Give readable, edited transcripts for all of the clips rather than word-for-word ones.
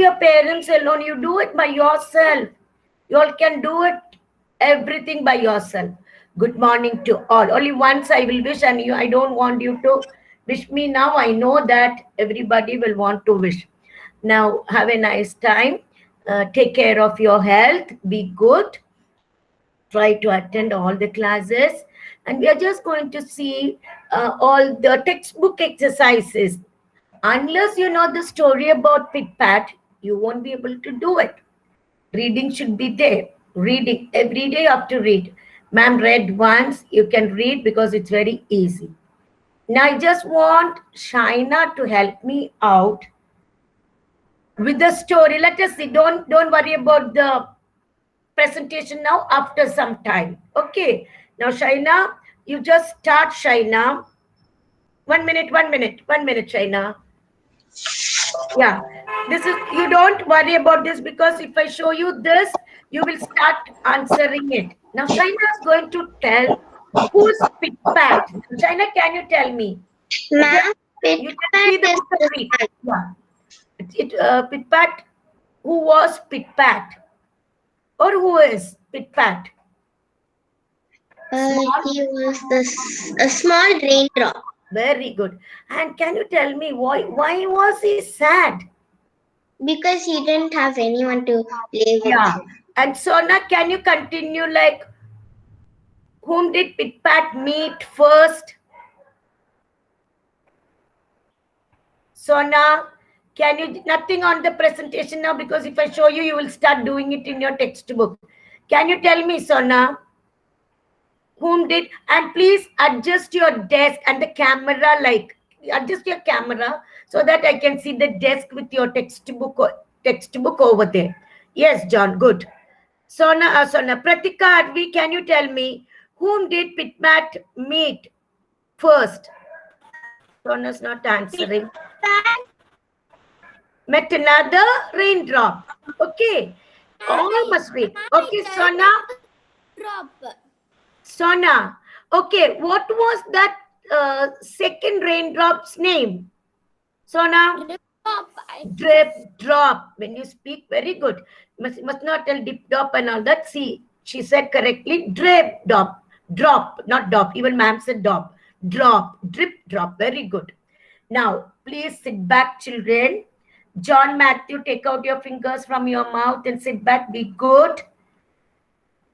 your parents alone. You do it by yourself. You all can do it everything by yourself. Good morning to all. Only once I will wish, and I don't want you to wish me now. I know that everybody will want to wish. Now, have a nice time. Take care of your health. Be good. Try to attend all the classes. And we are just going to see all the textbook exercises. Unless you know the story about Pit-Pat, you won't be able to do it. Reading should be there. Reading. Every day you have to read. Ma'am read once. You can read because it's very easy. Now I just want Shaina to help me out with the story. Let us see. Don't worry about the presentation now. After some time. Okay. Now Shaina, you just start, Shaina. 1 minute, Shaina. Yeah, this is, you don't worry about this, because if I show you this, you will start answering it. Now Shaina is going to tell who's Pit-Pat. Shaina, can you tell me? Ma'am, You can see the book read. Yeah. Pit-Pat, who was Pit-Pat? Or who is Pit-Pat? He was a small raindrop. Very good. And can you tell me why was he sad? Because he didn't have anyone to play with. Yeah. And Sona, can you continue, like, whom did Pit-Pat meet first? Sona, can you, nothing on the presentation now, because if I show you, you will start doing it in your textbook. Can you tell me, Sona, whom did, and please adjust your desk and the camera, like, adjust your camera so that I can see the desk with your textbook over there. Yes, John, good. Sona, Pratika Advi, can you tell me whom did Pit-Pat meet first? Sona's not answering. Met another raindrop. Okay. All must read. Okay, Sona. Sona. Okay, what was that second raindrop's name? Sona? Drip drop. When you speak, very good. Must not tell dip drop and all that. See, she said correctly. Drip drop. Drop, not dop. Even ma'am said dop. Drop. Drip drop. Very good. Now, please sit back, children. John Matthew, take out your fingers from your mouth and sit back. Be good.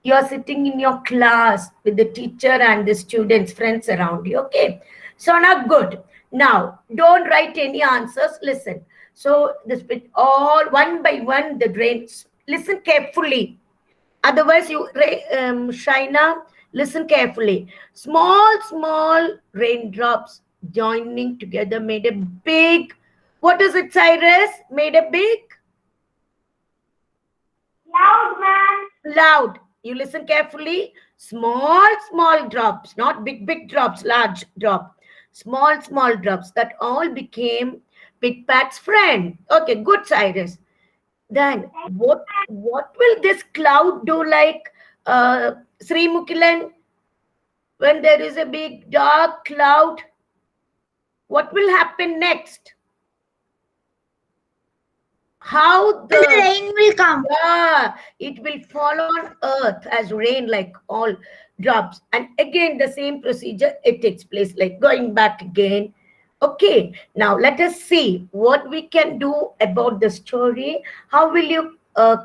You are sitting in your class with the teacher and the students, friends around you. Okay. So now good. Now, don't write any answers. Listen. So this bit, all one by one, the drains. Listen carefully. Otherwise, you, Shaina, listen carefully. Small raindrops joining together made a big, what is it, Cyrus? Made a big? Loud, man. Loud. You listen carefully. Small drops, not big drops, large drop. Small drops that all became Pit-Pat's friend. Okay, good, Cyrus. Then what will this cloud do, like Sri Mukilan? When there is a big dark cloud, what will happen next? How the rain will come. Yeah, it will fall on earth as rain, like all drops. And again, the same procedure, it takes place, like going back again. Okay, now let us see what we can do about the story. How will you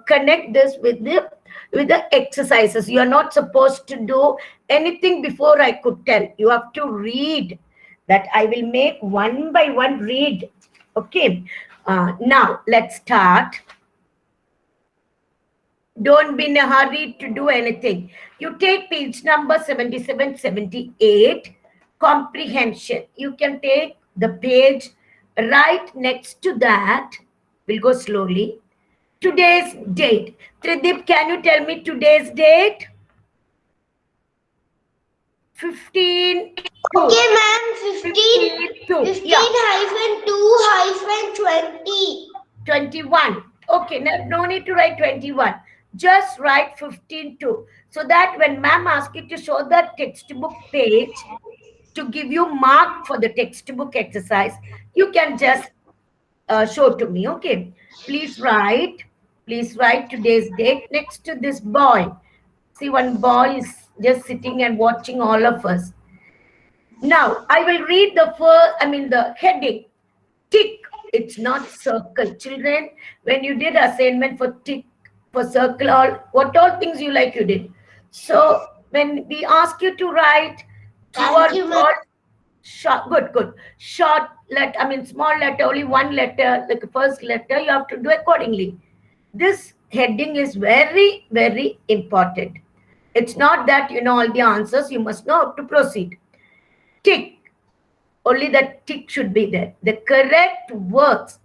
connect this with the exercises? You are not supposed to do anything before I could tell. You have to read. That I will make one by one read. Okay. Now let's start. Don't be in a hurry to do anything. You take page number 77, 78, comprehension. You can take the page right next to that. We'll go slowly. Today's date. Tridip, can you tell me today's date? 15. Okay, ma'am. 15 yeah. hyphen 2 hyphen 20. 21. Okay, no need to write 21. Just write 15-2. So that when ma'am asks you to show the textbook page to give you mark for the textbook exercise, you can just show to me. Okay. Please write. Please write today's date next to this boy. See, one boy is just sitting and watching all of us. Now, I will read the heading. Tick. It's not circle. Children, when you did assignment for tick, for circle, what all things you like, you did. So, when we ask you to write true or Thank you, ma'am. false, short, good. Short letter, small letter, only one letter, like the first letter, you have to do accordingly. This heading is very, very important. It's not that you know all the answers, you must know how to proceed. Tick. Only the tick should be there. The correct words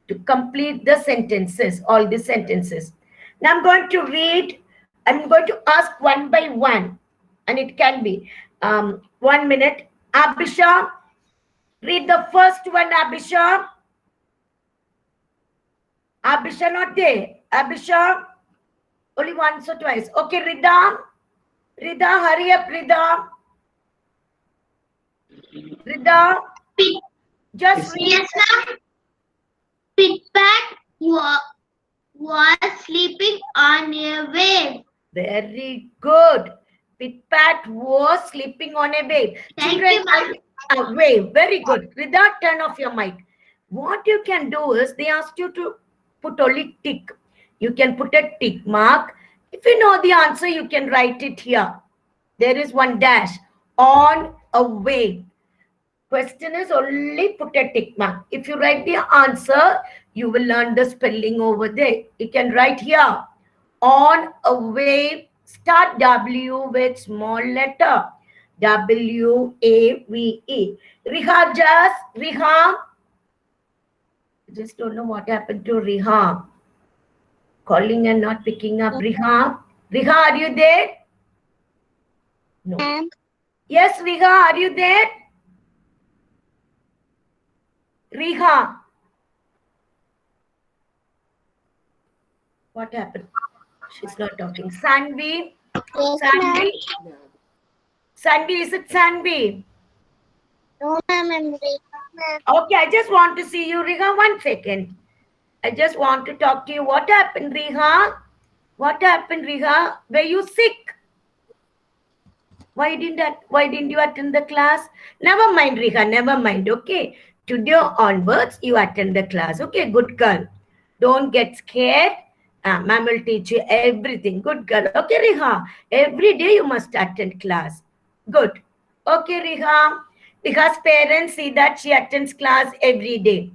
to complete the sentences, all the sentences. Now I'm going to read, I'm going to ask one by one, and it can be 1 minute. Abhisha, read the first one, Abhisha. Abhisha not there. Abhisha, only once or twice. Okay, Rida, hurry up, Rida. Rida, just read. Yes, ma'am. Pitpat was sleeping on a wave. Very good. Pitpat was sleeping on a wave. Thank Children, you, ma'am. a wave. Very good. Rida, turn off your mic. What you can do is they ask you to put only tick. You can put a tick mark. If you know the answer, you can write it here. There is one dash. On a wave. Question is only put a tick mark. If you write the answer, you will learn the spelling over there. You can write here. On a wave, start W with small letter. W-A-V-E. Riha. I just don't know what happened to Riha. Calling and not picking up. Riha, are you there? No. Yes, Riha, are you there? Riha. What happened? She's not talking. Sanvi. Yes, Sanvi, is it Sanvi? no, ma'am. Okay, I just want to see you, Riha. 1 second. I just want to talk to you. What happened, Riha? What happened, Riha? Were you sick? Why didn't you attend the class? Never mind, Riha. Never mind. Okay. Today onwards, you attend the class. Okay, good girl. Don't get scared. Ma'am will teach you everything. Good girl. Okay, Riha. Every day you must attend class. Good. Okay, Riha. Riha's parents see that she attends class every day.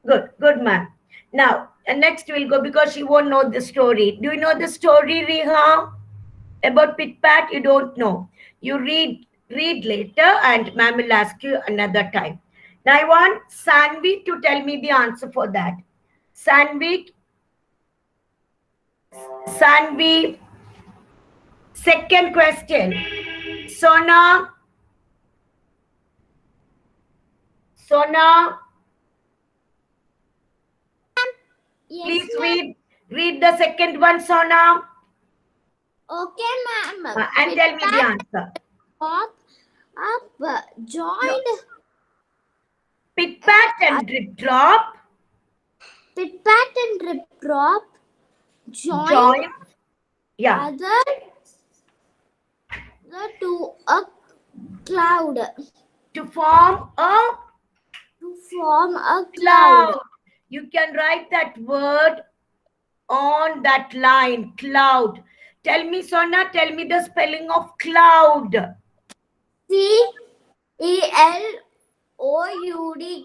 Good, ma'am. Now, next we'll go because she won't know the story. Do you know the story, Riha? About Pitpat, you don't know. You read later and ma'am will ask you another time. Now I want Sanvi to tell me the answer for that. Sanvi, second question. Sona, Yes, please read the second one, Sona. Okay, ma'am. And tell me the answer. Joined. Pitpat and Drip Drop. Pitpat and Drip Drop Join. Yeah. other to a cloud. To form a cloud. You can write that word on that line, cloud. Tell me, Sona, tell me the spelling of cloud. C-E-L-O-U-D,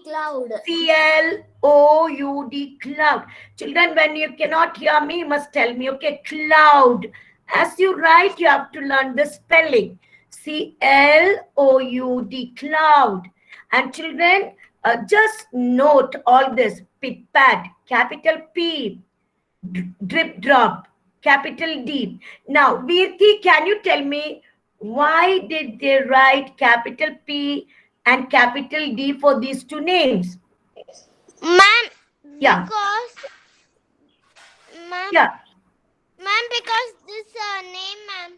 cloud. C-L-O-U-D, cloud. Children, when you cannot hear me, you must tell me, okay, cloud. As you write, you have to learn the spelling. C-L-O-U-D, cloud. And children, just note all this. Pitpat, capital P. Drip Drop, capital D. Now, Virti, can you tell me why did they write capital P and capital D for these two names? Ma'am, Yeah. Because this name, ma'am.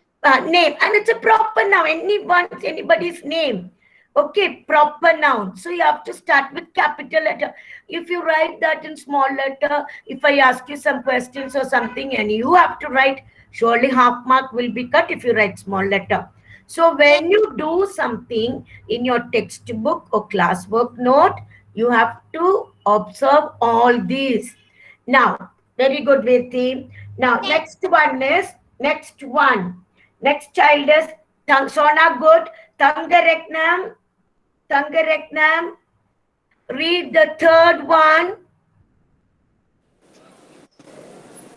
Name, and it's a proper noun, anybody's name. Okay, proper noun. So you have to start with capital letter. If you write that in small letter, if I ask you some questions or something and you have to write, surely half mark will be cut if you write small letter. So when you do something in your textbook or classwork note, you have to observe all these. Now, very good, Veti. Now, next one is, next one. Next child is Sona, good. Tangareknam. Tangareknam. Read the third one.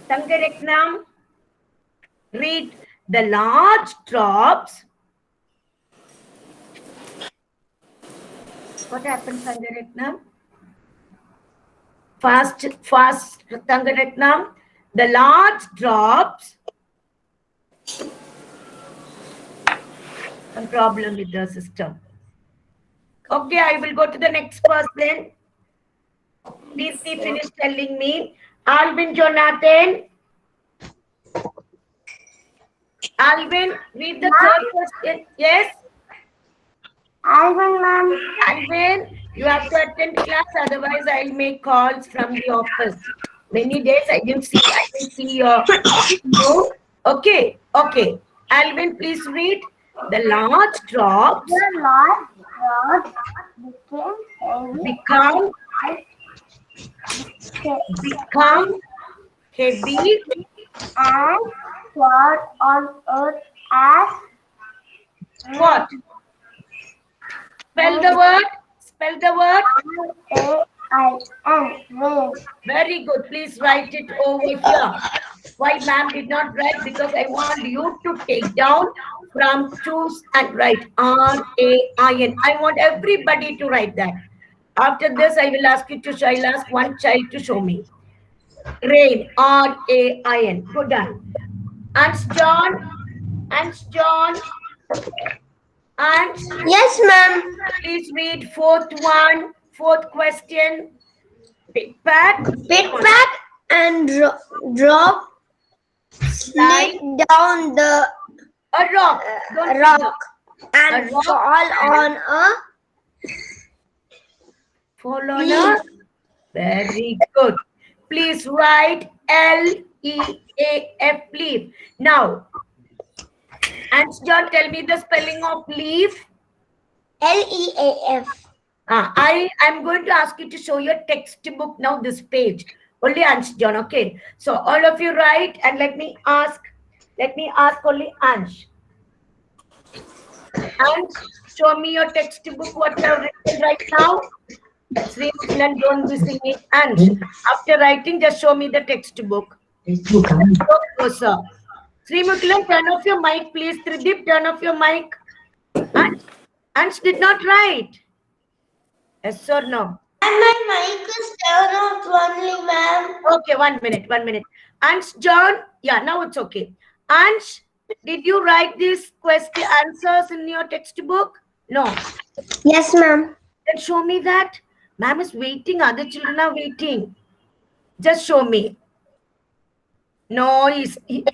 Tangareknam. Read the large drops. What happened, Tangareknam? Fast, Tangareknam. The large drops. Some problem with the system. Okay, I will go to the next person. Please finish telling me. Alvin Jonathan. Alvin, read the third question. Yes? Alvin, ma'am. Alvin, you have to attend class, otherwise I'll make calls from the office. Many days I didn't see your no. Okay, okay. Alvin, please read. The large drops The large rod became become heavy and fall on earth as what? Spell the word. Spell the word. rain. Very good. Please write it over here. Why ma'am did not write? Because I want you to take down from choose and write R-A-I-N. I want everybody to write that. After this, I will ask you to I'll ask one child to show me. Rain, R-A-I-N. Good done. Ants John. Ants John. Ants. Yes, ma'am. Please read fourth one. Fourth question. Pick back. Pick back and drop slid down the A rock. Don't rock and A rock. fall on a Follow. Very good. Please write L-E-A-F, leaf. Now, and John, tell me the spelling of leaf. Leaf. I am going to ask you to show your textbook now, this page. Only Ansh, John, okay? So all of you write and let me ask only Ansh. Ansh, show me your textbook, what you have written right now. Sri Mukhilan, don't be singing. Ansh, after writing, just show me the textbook. Sir. Sri Mukhilan, turn off your mic, please. Tridip, turn off your mic. Ansh did not write. Yes or no? And my mic is turned off only, ma'am. Okay, 1 minute, 1 minute. Ansh, John, yeah, now it's okay. Ansh, did you write these question answers in your textbook? No. Yes, ma'am. Then show me that. Ma'am is waiting. Other children are waiting. Just show me. No, he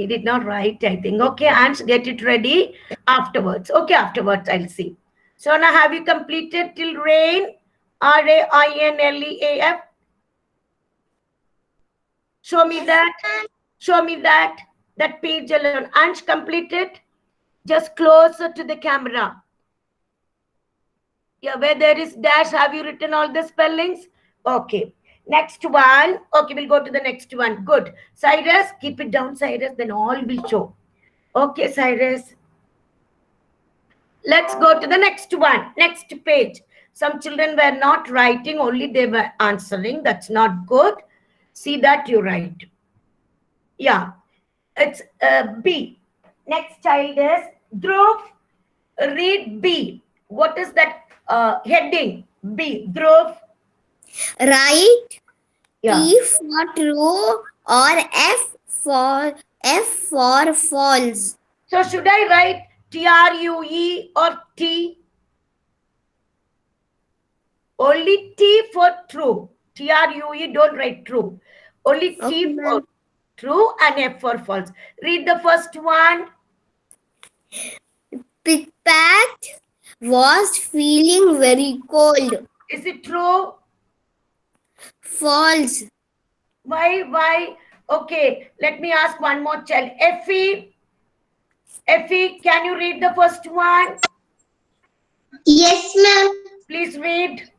did not write, I think. Okay, Ansh, get it ready afterwards. Okay, afterwards I'll see. So now have you completed till rain? R-A-I-N-L-E-A-F. Show me that. Show me that. That page alone. Ansh, completed. Just closer to the camera. Yeah, where there is dash, have you written all the spellings? Okay. Next one. Okay, we'll go to the next one. Good. Cyrus, keep it down, Cyrus. Then all will show. Okay, Cyrus. Let's go to the next one. Next page. Some children were not writing, only they were answering. That's not good. See that you write. Yeah. It's B. Next child is Dhruv. Read B. What is that heading? B. Dhruv. Right. Yeah. T for true or F for false. So should I write T-R-U-E or T? Only T for true. T-R-U-E, don't write true. Only T for true and F for false. Read the first one. Pickpacked Was feeling very cold. Is it true? False. Why? Okay, let me ask one more child. Effie, can you read the first one? Yes, ma'am. Please read.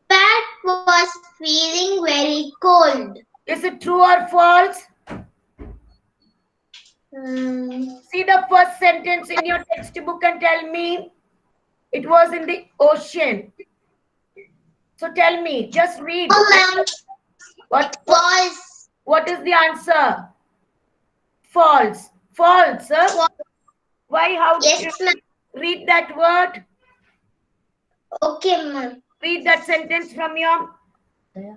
Pat was feeling very cold. Is it true or false? See the first sentence in your textbook and tell me. It was in the ocean. So tell me, just read. Oh, ma'am. What? False. What is the answer? False. False, sir. False. Why? How Yes, did ma'am. you read that word? Okay, ma'am. Read that sentence from your. Read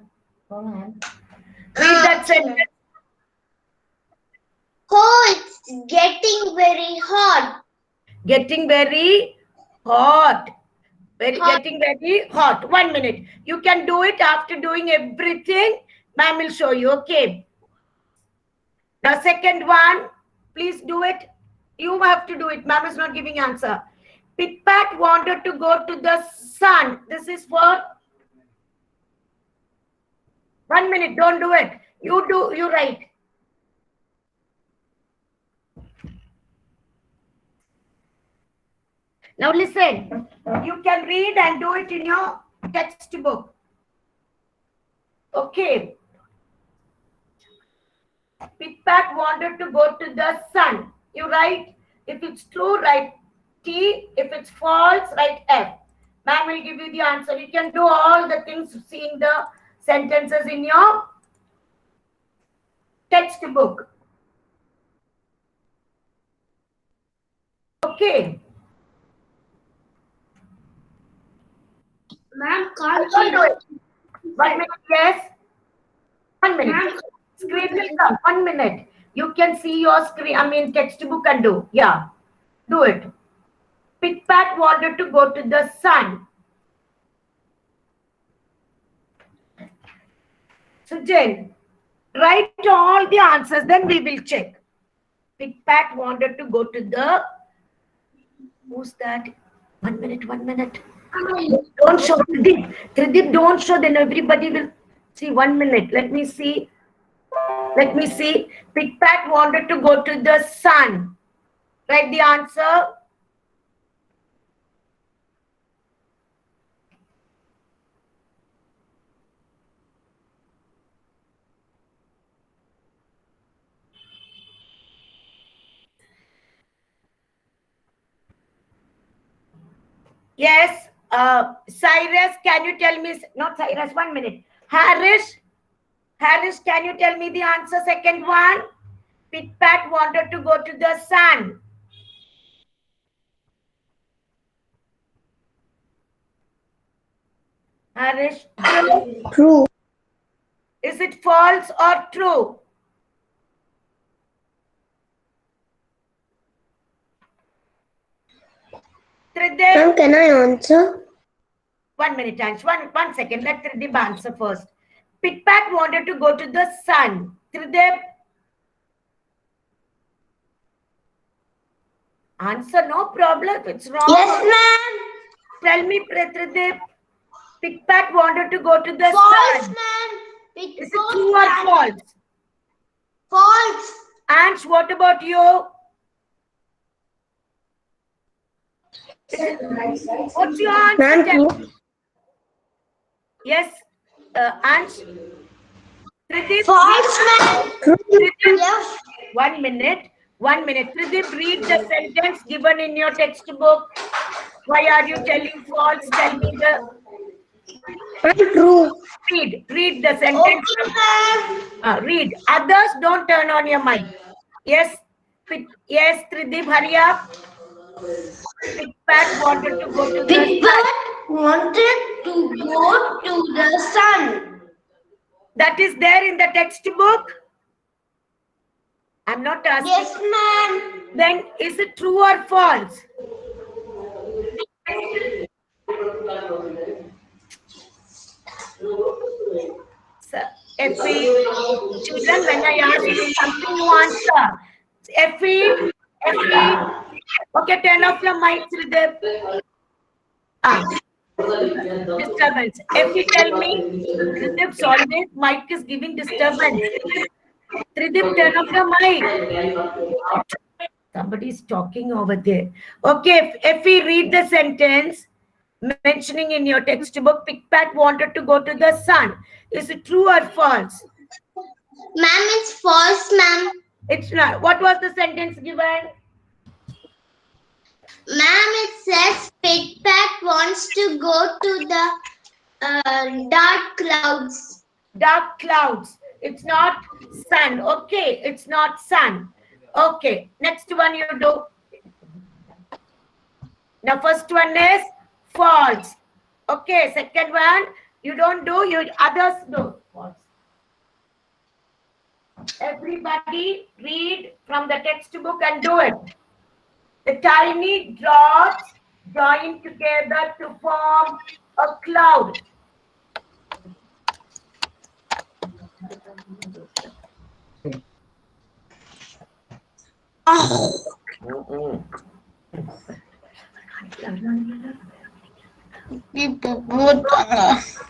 that sentence. Oh, it's getting very hot. Getting very hot. Hot. Getting very hot. 1 minute. You can do it after doing everything. Ma'am will show you. Okay. The second one, please do it. You have to do it. Ma'am is not giving answer. Pit-Pat wanted to go to the sun. This is for 1 minute. Don't do it. You write. Now listen. You can read and do it in your textbook. Okay. Pit-Pat wanted to go to the sun. You write. If it's true, write T. If it's false, write F. Ma'am will give you the answer. You can do all the things seeing the sentences in your textbook. Okay. Ma'am, Don't do it. 1 minute, yes. 1 minute. Screen will come. 1 minute. You can see your screen, textbook and do. Yeah. Do it. Pit-Pat wanted to go to the sun. So, Jen, write all the answers, then we will check. Pit-Pat wanted to go to the... Who's that? 1 minute, 1 minute. Don't show, Trideep. Trideep, don't show, then everybody will see. 1 minute. Let me see. Pit-Pat wanted to go to the sun. Write the answer. Yes, Cyrus, can you tell me? Not Cyrus, 1 minute. Harris, can you tell me the answer? Second one. Pit-Pat wanted to go to the sun. Harris, True. is it false or true? Ma'am, can I answer? 1 minute, Ansh. One second. Let Trideep answer first. Pit-Pat wanted to go to the sun. Trideep. Answer, no problem. If it's wrong. Yes, ma'am. Tell me, Trideep. Pit-Pat wanted to go to the False, sun. ma'am. Is it true or false? False. Ansh, what about you? What's your answer? Ma'am, Yes, Ansh. Trideep. false, ma'am. Trideep, 1 minute. 1 minute. Trideep, read the sentence given in your textbook. Why are you telling false? Tell me the... True. Read the sentence. Okay, Read. Others, don't turn on your mic. Yes, yes, Trideep, hurry up. Pit-Pat wanted to go to the sun. Wanted to go to the sun. That is there in the textbook. I'm not asking. Yes, ma'am. Then is it true or false? So, children, when I ask you something, you answer. Effie. Okay, turn off your mic, Trideep. Disturbance. If you tell me, Tridip's always mic is giving disturbance. Tridip, turn off your mic. Somebody is talking over there. Okay, if we read the sentence mentioning in your textbook, Pigpat wanted to go to the sun. Is it true or false? Ma'am, it's false, ma'am. It's not. What was the sentence given? Ma'am, it says Pigpat wants to go to the dark clouds. Dark clouds. It's not sun. Okay, it's not sun. Okay, next one you do. Now, first one is false. Okay, second one you don't do, you others do. False. Everybody read from the textbook and do it. The tiny drops join together to form a cloud.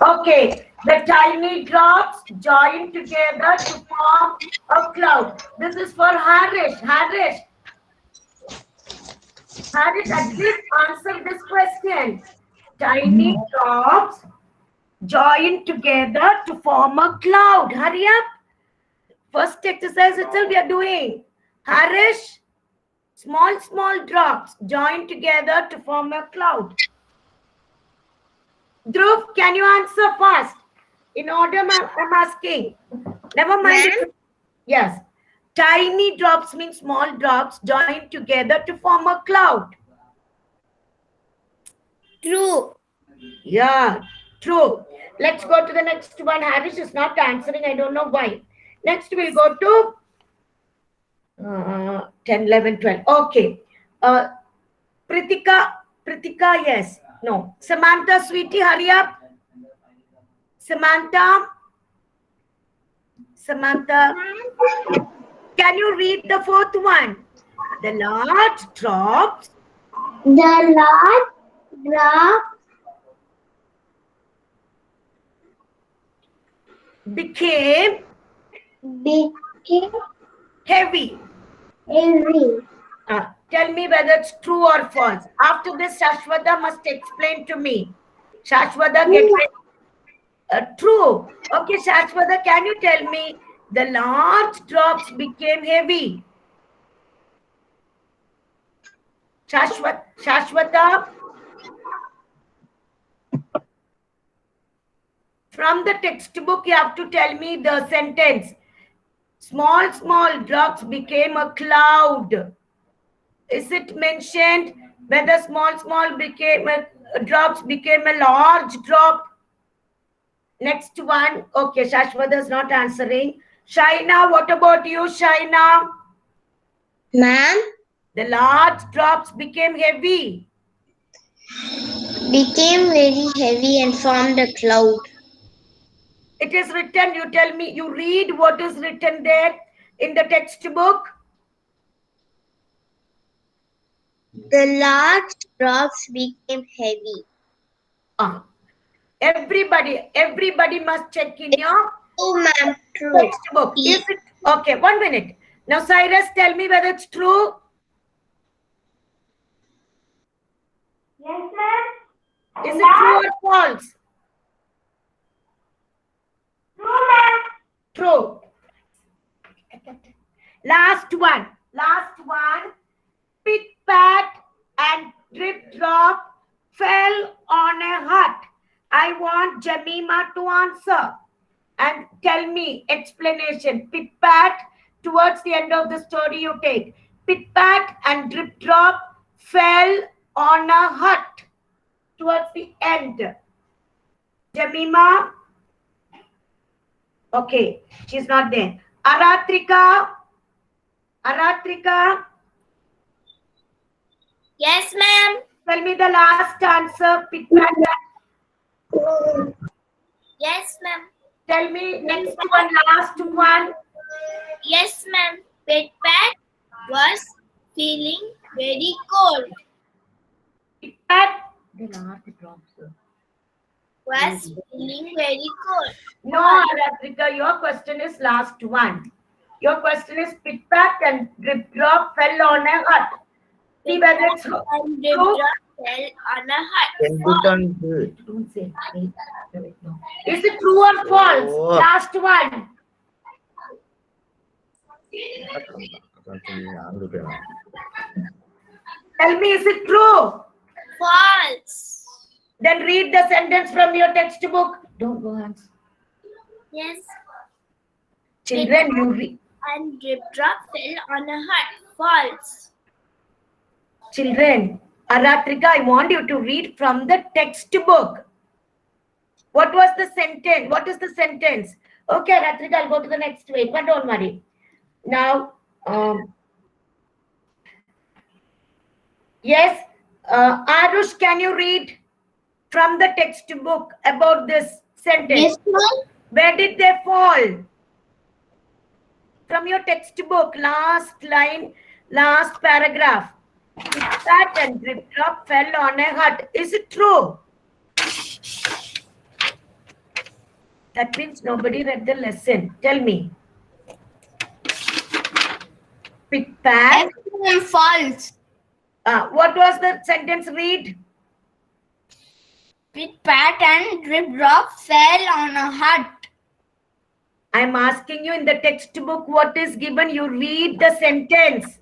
Okay, the tiny drops join together to form a cloud. This is for Harish. Harish, at least answer this question. Tiny drops join together to form a cloud. Hurry up. First exercise itself we are doing. Harish, small drops join together to form a cloud. Dhruv, can you answer fast? In order, I'm asking. Never mind. Yes. Tiny drops means small drops join together to form a cloud. True. Yeah, true. Let's go to the next one. Harish is not answering. I don't know why. Next, we'll go to 10, 11, 12. Okay. Pritika, yes. No. Samantha, sweetie, hurry up. Samantha, can you read the fourth one? The large drops. The large drop became heavy. Tell me whether it's true or false. After this, Shashwata must explain to me. Shashwata, get ready. True. Okay, Shashwata, can you tell me the large drops became heavy? Shashwata? From the textbook, you have to tell me the sentence. Small drops became a cloud. Is it mentioned whether small drops became a large drop? Next one. Okay, Shashwata is not answering. Shaina, what about you, Shaina? Ma'am? The large drops became heavy. Became very heavy and formed a cloud. It is written, you tell me, you read what is written there in the textbook. The large drops became heavy. Everybody must check in your textbook. Is it okay? 1 minute. Now, Cyrus, tell me whether it's true. Yes, ma'am. Is it true or false? True, ma'am. True. Last one. Pit pat and drip drop fell on a hut. I want Jemima to answer and tell me explanation. Pit pat, towards the end of the story you take. Pit pat and drip drop fell on a hut towards the end. Jemima? Okay, she's not there. Aratrika? Yes, ma'am. Tell me the last answer. Yes, ma'am. Tell me next one, last one. Yes, ma'am. Pigpat was feeling very cold. Pigpat Was feeling very cold. No, Ratrika, your question is last one. Your question is Pit Pat and Drip Drop fell on a hut. See whether it's And Drip true. Drop fell on a hut. Don't say. Wait, no. Is it true or false? Oh. Last one. Tell me, is it true? False. Then read the sentence from your textbook. Don't go, Hans. Yes. Children, you read. And Drip Drop fell on a hut. False. Children, Aratrika, I want you to read from the textbook. What was the sentence? What is the sentence? Okay, Aratrika, I'll go to the next page, but don't worry. Now, yes, Arush, can you read from the textbook about this sentence? Yes, ma'am. Where did they fall? From your textbook, last line, last paragraph. That and Drip Drop fell on a hut. Is it true? That means nobody read the lesson. Tell me. Pit Pat. False. What was the sentence read? Pit Pat and Drip Drop fell on a hut. I'm asking you in the textbook what is given. You read the sentence.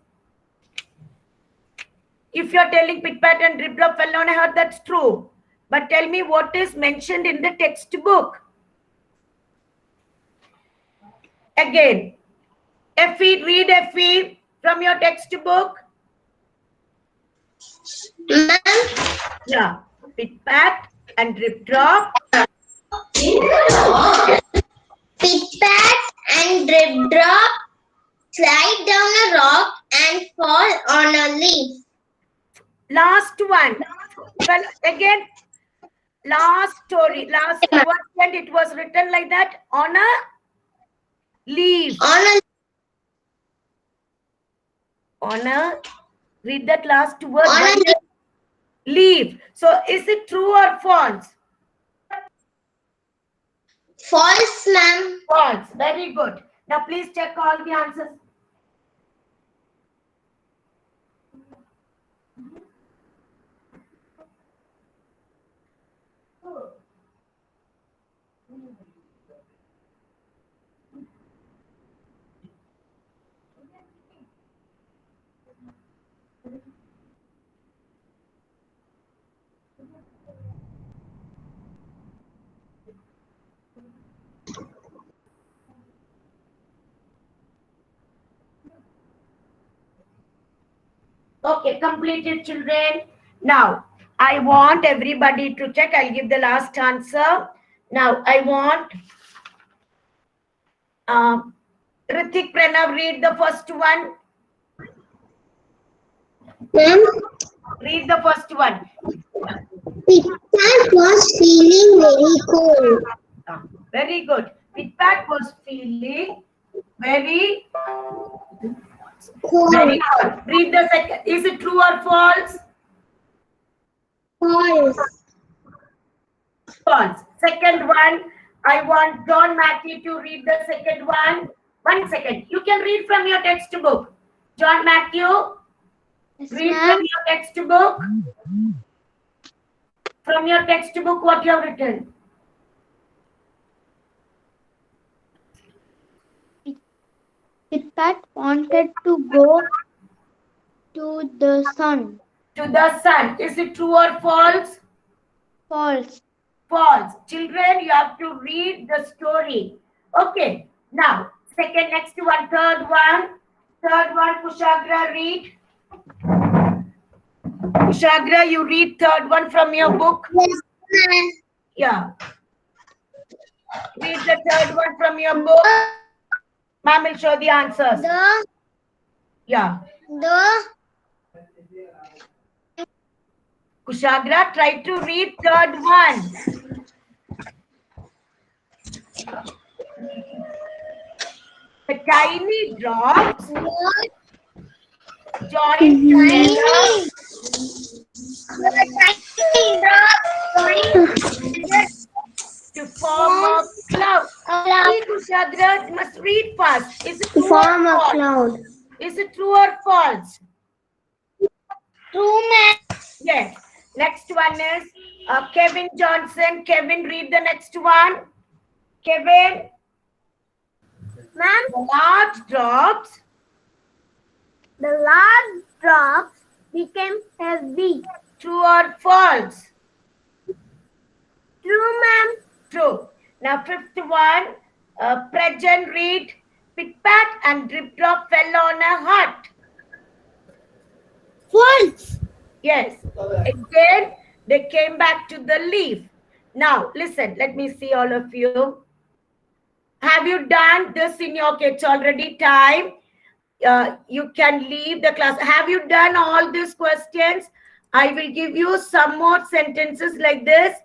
If you're telling Pit Pat and Drip Drop fell on a hut, that's true. But tell me what is mentioned in the textbook. Again, Effie, read Effie from your textbook. Ma'am. Yeah, Pit Pat and Drip Drop. Pit Pat and Drip Drop slide down a rock and fall on a leaf. Last one. Well, again, last story, last word, and it was written like that on a leaf. On a, read that last word. On a leaf. Leaf. So is it true or false? False, ma'am. False. Very good. Now please check all the answers. Okay, completed, children. Now, I want everybody to check. I'll give the last answer. Now, I want Ritik, Pranav, read the first one. Ma'am, Read the first one. Pit Pat was feeling very cold. Very good. Pit Pat was feeling very Cold. good. Read the second. Is it true or false? False. False. Second one, I want John Matthew to read the second one. 1 second. You can read from your textbook. John Matthew, Yes, read ma'am. from your textbook. From your textbook, what you have written. Pit Pat wanted to go to the sun. To the sun. Is it true or false? False. False. Children, you have to read the story. Okay. Now, second, next one, third one. Third one, Kushagra, read. Kushagra, you read third one from your book. Yes, ma'am. Yeah. Read the third one from your book. Ma'am will show the answers. Yeah. Kushagra, try to read third one. The tiny drops join together Tiny drops To form a cloud. Read, Kushadra, must read fast. Is it true or form a false? cloud. Is it true or false? True, ma'am. Yes. Next one is Kevin Johnson. Kevin, read the next one. Kevin, Ma'am, large drops the large drops became heavy. true or false? True, ma'am. True. Now, fifth one, Prajan, read. Pit pat and drip drop fell on a hut. False. Yes. Again, they came back to the leaf. Now, listen, let me see all of you. Have you done this in your kids already time? You can leave the class. Have you done all these questions? I will give you some more sentences like this.